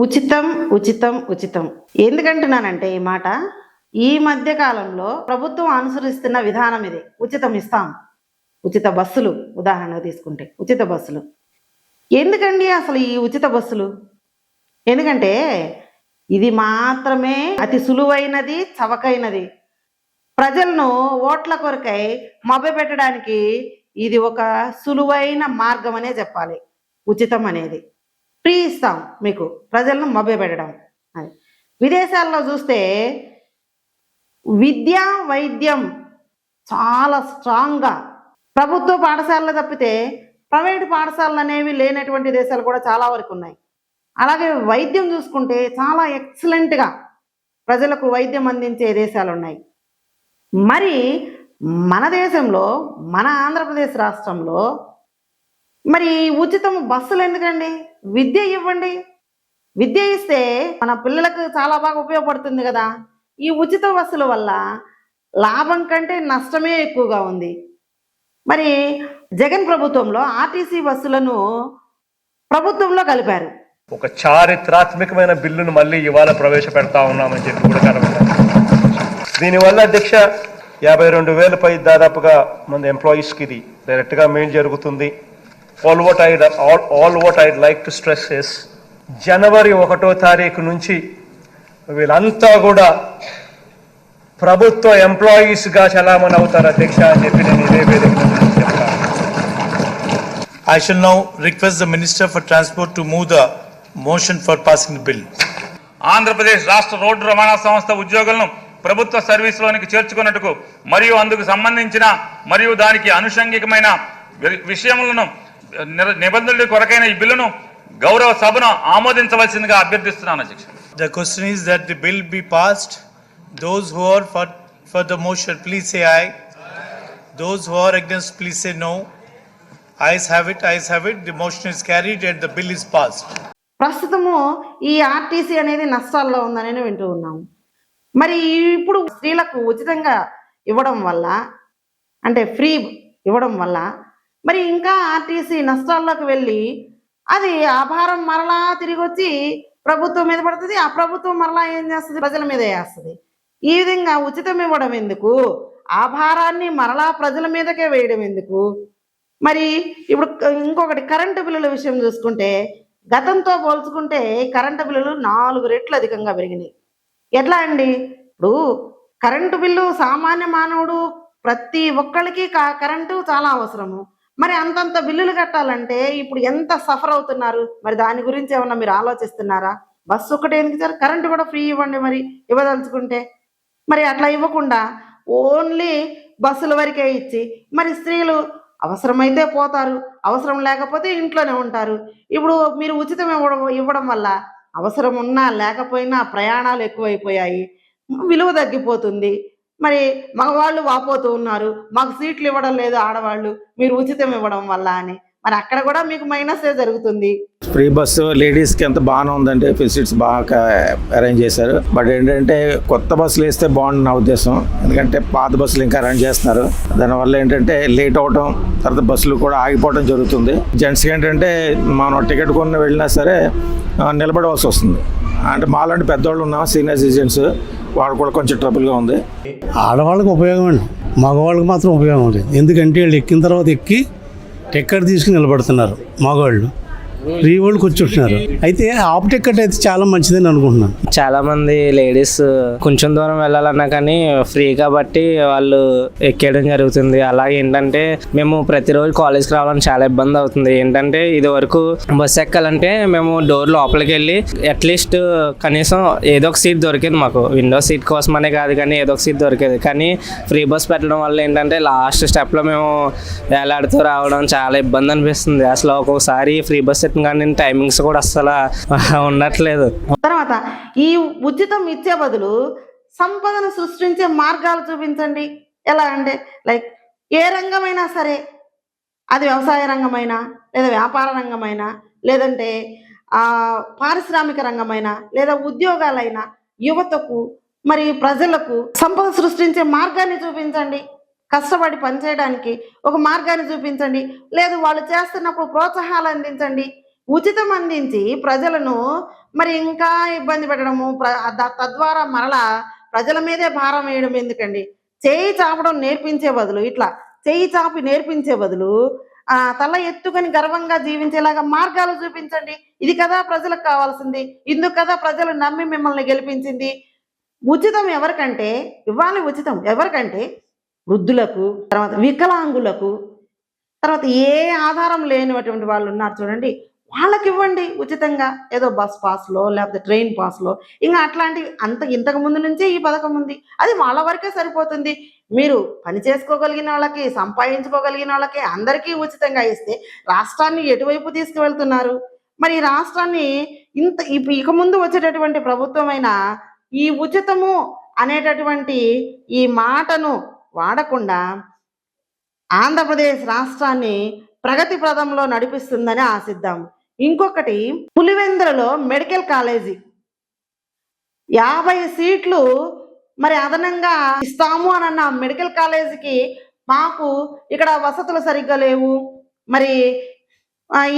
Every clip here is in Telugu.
ఉచితం ఉచితం ఉచితం ఎందుకంటున్నానంటే ఈ మాట ఈ మధ్య కాలంలో ప్రభుత్వం అనుసరిస్తున్న విధానం ఇది. ఉచితం ఇస్తాం, ఉచిత బస్సులు ఉదాహరణగా తీసుకుంటే ఉచిత బస్సులు ఎందుకండి అసలు ఈ ఉచిత బస్సులు? ఎందుకంటే ఇది మాత్రమే అతి సులువైనది, చవకైనది. ప్రజలను ఓట్ల కొరకై మభ్యపెట్టడానికి ఇది ఒక సులువైన మార్గం అనే చెప్పాలి. ఉచితం అనేది ఫ్రీ ఇస్తాం మీకు, ప్రజలను మభ్యపెట్టడం అది. విదేశాల్లో చూస్తే విద్య వైద్యం చాలా స్ట్రాంగ్గా ప్రభుత్వ పాఠశాలలు తప్పితే ప్రైవేటు పాఠశాలలు అనేవి లేనటువంటి దేశాలు కూడా చాలా వరకు ఉన్నాయి. అలాగే వైద్యం చూసుకుంటే చాలా ఎక్సలెంట్గా ప్రజలకు వైద్యం అందించే దేశాలు ఉన్నాయి. మరి మన దేశంలో, మన ఆంధ్రప్రదేశ్ రాష్ట్రంలో మరి ఉచితం బస్సులు ఎందుకండి? విద్య ఇవ్వండి, విద్య ఇస్తే మన పిల్లలకు చాలా బాగా ఉపయోగపడుతుంది కదా. ఈ ఉచిత బస్సుల వల్ల లాభం కంటే నష్టమే ఎక్కువగా ఉంది. మరి జగన్ ప్రభుత్వంలో ఆర్టీసీ బస్సులను ప్రభుత్వంలో కలిపారు. ఒక చారిత్రాత్మకమైన బిల్లును మళ్ళీ ఇవాళ ప్రవేశపెడతా ఉన్నామని చెప్పి కూడా కనబడుతుంది. దీనివల్ల అధ్యక్ష 52,000 పై దాదాపుగా మంది ఎంప్లాయీస్కి ఇది డైరెక్ట్గా మెయిల్ జరుగుతుంది. All what I'd like to stress is జనవరి 1వ తారీఖు నుంచి వీళ్ళంతా కూడా ప్రభుత్వ ఎంప్లాయీస్గా చలామణి అవుతారు అధ్యక్ష అని చెప్పి నేను ఇదే వేదిక చెప్తాను. I shall now request the Minister for Transport to move the motion for passing the bill. Andhra Pradesh రాష్ట్ర రోడ్డు రవాణా సంస్థ ఉద్యోగులను ప్రభుత్వ సర్వీసులోనికి చేర్చుకున్నట్టుకు మరియు అందుకు సంబంధించిన మరియు దానికి అనుషంగికమైన విషయములను నిబంధనల కొరకైన ఈ బిల్లును గౌరవ సభను ఆమోదించవలసిందిగా అభ్యర్థిస్తున్నాను అధ్యక్ష. The question is that the bill be passed. Those who are for the motion, please say aye. Those who are against, please say no. Ayes have it, ayes have it. The motion is carried and the bill is passed. ప్రస్తుతము ఈ ఆర్టీసీ అనేది నష్టాల్లో ఉందని వింటూ ఉన్నాము. మరి ఇప్పుడు స్త్రీలకు ఉచితంగా ఇవ్వడం వల్ల, అంటే ఫ్రీ ఇవ్వడం వల్ల మరి ఇంకా ఆర్టీసీ నష్టాల్లోకి వెళ్ళి అది ఆభారం మరలా తిరిగి వచ్చి ప్రభుత్వం మీద పడుతుంది. ఆ ప్రభుత్వం మరలా ఏం చేస్తుంది? ప్రజల మీద వేస్తుంది. ఈ విధంగా ఉచితం ఇవ్వడం ఎందుకు? ఆభారాన్ని మరలా ప్రజల మీదకే వేయడం ఎందుకు? మరి ఇప్పుడు ఇంకొకటి, కరెంటు బిల్లుల విషయం చూసుకుంటే గతంతో పోల్చుకుంటే కరెంటు బిల్లులు 4 రెట్లు అధికంగా పెరిగినాయి. ఎట్లా అండి? ఇప్పుడు కరెంటు బిల్లు సామాన్య మానవుడు ప్రతి ఒక్కరికి కరెంటు చాలా అవసరము. మరి అంతంత బిల్లులు కట్టాలంటే ఇప్పుడు ఎంత సఫర్ అవుతున్నారు? మరి దాని గురించి ఏమన్నా మీరు ఆలోచిస్తున్నారా? బస్సు ఒకటే ఎందుకు సార్, కరెంటు కూడా ఫ్రీ ఇవ్వండి మరి ఇవ్వదలుచుకుంటే. మరి అట్లా ఇవ్వకుండా ఓన్లీ బస్సుల వరకే ఇచ్చి మరి స్త్రీలు అవసరమైతే పోతారు, అవసరం లేకపోతే ఇంట్లోనే ఉంటారు. ఇప్పుడు మీరు ఉచితం ఇవ్వడం వల్ల అవసరం ఉన్నా లేకపోయినా ప్రయాణాలు ఎక్కువైపోయాయి, విలువ తగ్గిపోతుంది. మరి మగవాళ్ళు వాపోతూ ఉన్నారు, మాకు సీట్లు ఇవ్వడం లేదు ఆడవాళ్ళు మీరు ఉచితం ఇవ్వడం వల్ల అని. మరి అక్కడ కూడా మీకు మైనసే జరుగుతుంది. ఫ్రీ బస్సు లేడీస్కి ఎంత బాగానే ఉందంటే ఫెసిలిటీస్ బాగా అరేంజ్ చేశారు. బట్ ఏంటంటే కొత్త బస్సులు వేస్తే బాగుంది నా ఉద్దేశం. ఎందుకంటే పాత బస్సులు ఇంకా అరేంజ్ చేస్తున్నారు. దానివల్ల ఏంటంటే లేట్ అవటం, తర్వాత బస్సులు కూడా ఆగిపోవడం జరుగుతుంది. జెంట్స్కి ఏంటంటే మనం టికెట్ కొన్న వెళ్ళినా సరే నిలబడవలసి వస్తుంది. అంటే మాలాంటి పెద్దవాళ్ళు ఉన్నాం, సీనియర్ సిటిజన్స్, వాళ్ళు కూడా కొంచెం ట్రబుల్గా ఉంది. ఆడవాళ్ళకి ఉపయోగం అండి, మగవాళ్ళకి మాత్రం ఉపయోగం లేదు. ఎందుకంటే వాళ్ళు ఎక్కిన తర్వాత ఎక్కి టికెట్ తీసుకుని నిలబడుతున్నారు మగవాళ్ళు, ఫ్రీ వాళ్ళు కూర్చుంటున్నారు. అయితే హాఫ్ టికెట్ అయితే చాలా మంచిదని అనుకుంటున్నాను. చాలా మంది లేడీస్ కొంచెం దూరం వెళ్ళాలన్నా కానీ ఫ్రీ కాబట్టి వాళ్ళు ఎక్కేయడం జరుగుతుంది. అలాగే ఏంటంటే మేము ప్రతిరోజు కాలేజ్కి రావాలని చాలా ఇబ్బంది అవుతుంది. ఏంటంటే ఇది వరకు బస్సు ఎక్కాలంటే మేము డోర్ లోపలికి వెళ్ళి అట్లీస్ట్ కనీసం ఏదో ఒక సీట్ దొరికేది మాకు. విండో సీట్ కోసమనే కాదు కానీ ఏదో ఒక సీట్ దొరికేది. కానీ ఫ్రీ బస్ పెట్టడం వల్ల ఏంటంటే లాస్ట్ స్టెప్లో మేము వేలాడుతూ రావడం చాలా ఇబ్బంది అనిపిస్తుంది. అసలు ఒక్కొక్కసారి ఫ్రీ బస్ కానీ టైమింగ్స్ కూడా అస్సలు ఉండట్లేదు. తర్వాత ఈ ఉచితం ఇచ్చే బదులు సంపదను సృష్టించే మార్గాలు చూపించండి. ఎలా అంటే లైక్ ఏ రంగమైనా సరే, అది వ్యవసాయ రంగమైనా లేదా వ్యాపార రంగమైనా లేదంటే పారిశ్రామిక రంగమైనా లేదా ఉద్యోగాలైనా యువతకు మరి ప్రజలకు సంపద సృష్టించే మార్గాన్ని చూపించండి. కష్టపడి పనిచేయడానికి ఒక మార్గాన్ని చూపించండి. లేదు వాళ్ళు చేస్తున్నప్పుడు ప్రోత్సాహాలు అందించండి. ఉచితం అందించి ప్రజలను మరి ఇంకా ఇబ్బంది పెట్టడము, తద్వారా మరలా ప్రజల మీదే భారం వేయడం ఎందుకండి? చేయి చాపడం నేర్పించే బదులు, ఇట్లా చేయి చాపి నేర్పించే బదులు తల ఎత్తుకొని గర్వంగా జీవించేలాగా మార్గాలు చూపించండి. ఇది కదా ప్రజలకు కావాల్సింది, ఇందుకు కదా ప్రజలు నమ్మి మిమ్మల్ని గెలిపించింది. ఉచితం ఎవరికంటే ఇవ్వాలి, ఉచితం ఎవరికంటే వృద్ధులకు, తర్వాత వికలాంగులకు, తర్వాత ఏ ఆధారం లేనిటువంటి వాళ్ళు ఉన్నారు చూడండి, వాళ్ళకి ఇవ్వండి ఉచితంగా. ఏదో బస్ పాస్లో లేకపోతే ట్రైన్ పాస్లో, ఇంకా అట్లాంటివి ఇంతకు ముందు నుంచే ఈ పథకం ఉంది. అది వాళ్ళ వరకే సరిపోతుంది. మీరు పని చేసుకోగలిగిన వాళ్ళకి, సంపాదించుకోగలిగిన వాళ్ళకి అందరికీ ఉచితంగా ఇస్తే రాష్ట్రాన్ని ఎటువైపు తీసుకువెళ్తున్నారు? మరి ఈ రాష్ట్రాన్ని ఇక ముందు వచ్చేటటువంటి ప్రభుత్వమైన ఈ ఉచితము అనేటటువంటి ఈ మాటను వాడకుండా ఆంధ్రప్రదేశ్ రాష్ట్రాన్ని ప్రగతి ప్రదంలో నడిపిస్తుందని ఆశిద్దాం. ఇంకొకటి, పులివెందులలో మెడికల్ కాలేజీ 50 సీట్లు మరి అదనంగా ఇస్తాము అని అన్న మెడికల్ కాలేజీకి మాకు ఇక్కడ వసతులు సరిగ్గా లేవు, మరి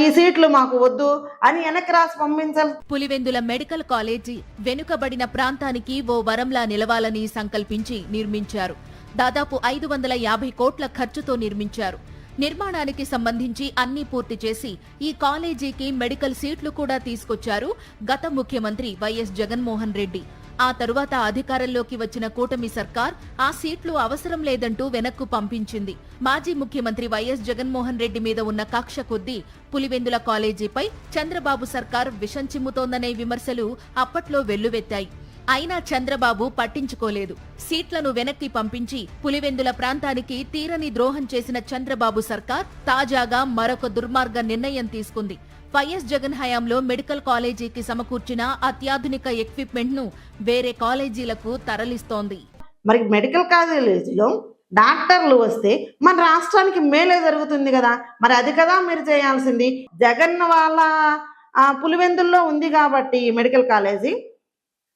ఈ సీట్లు మాకు వద్దు అని వెనక్కి రాసి పంపించాలి. పులివెందుల మెడికల్ కాలేజీ వెనుకబడిన ప్రాంతానికి ఓ వరంలా నిలవాలని సంకల్పించి నిర్మించారు. దాదాపు 550 కోట్ల ఖర్చుతో నిర్మించారు. నిర్మాణానికి సంబంధించి అన్నీ పూర్తి చేసి ఈ కాలేజీకి మెడికల్ సీట్లు కూడా తీసుకొచ్చారు గత ముఖ్యమంత్రి వైఎస్ జగన్మోహన్ రెడ్డి. ఆ తరువాత అధికారంలోకి వచ్చిన కూటమి సర్కార్ ఆ సీట్లు అవసరం లేదంటూ వెనక్కు పంపించింది. మాజీ ముఖ్యమంత్రి వైఎస్ జగన్మోహన్ రెడ్డి మీద ఉన్న కక్ష కొద్దీ పులివెందుల కాలేజీపై చంద్రబాబు సర్కార్ విషం చిమ్ముతోందనే విమర్శలు అప్పట్లో వెల్లువెత్తాయి. అయినా చంద్రబాబు పట్టించుకోలేదు. సీట్లను వెనక్కి పంపించి పులివెందుల ప్రాంతానికి తీరని ద్రోహం చేసిన చంద్రబాబు సర్కార్ తాజాగా మరొక దుర్మార్గ నిర్ణయం తీసుకుంది. వైఎస్ జగన్ హయాంలో మెడికల్ కాలేజీకి సమకూర్చిన అత్యాధునిక ఎక్విప్మెంట్ ను వేరే కాలేజీలకు తరలిస్తోంది. మరి మెడికల్ కాలేజీలో డాక్టర్లు వస్తే మన రాష్ట్రానికి మేలే జరుగుతుంది కదా, మరి అది కదా మీరు చేయాల్సింది. జగన్ వాళ్ళ పులివెందుల్లో ఉంది కాబట్టి మెడికల్ కాలేజీ,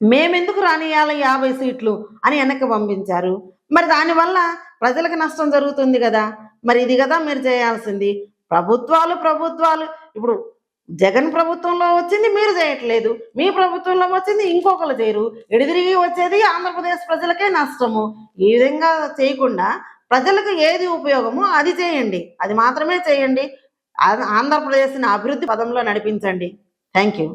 మేమెందుకు రానియాలి 50 సీట్లు అని వెనక్కి పంపించారు. మరి దానివల్ల ప్రజలకు నష్టం జరుగుతుంది కదా, మరి ఇది కదా మీరు చేయాల్సింది. ప్రభుత్వాలు ఇప్పుడు జగన్ ప్రభుత్వంలో వచ్చింది మీరు చేయట్లేదు, మీ ప్రభుత్వంలో వచ్చింది ఇంకొకరు చేయరు, ఎడిదిరిగి వచ్చేది ఆంధ్రప్రదేశ్ ప్రజలకే నష్టము. ఈ విధంగా చేయకుండా ప్రజలకు ఏది ఉపయోగమో అది చేయండి, అది మాత్రమే చేయండి. ఆంధ్రప్రదేశ్ని అభివృద్ధి పదంలో నడిపించండి. Thank you.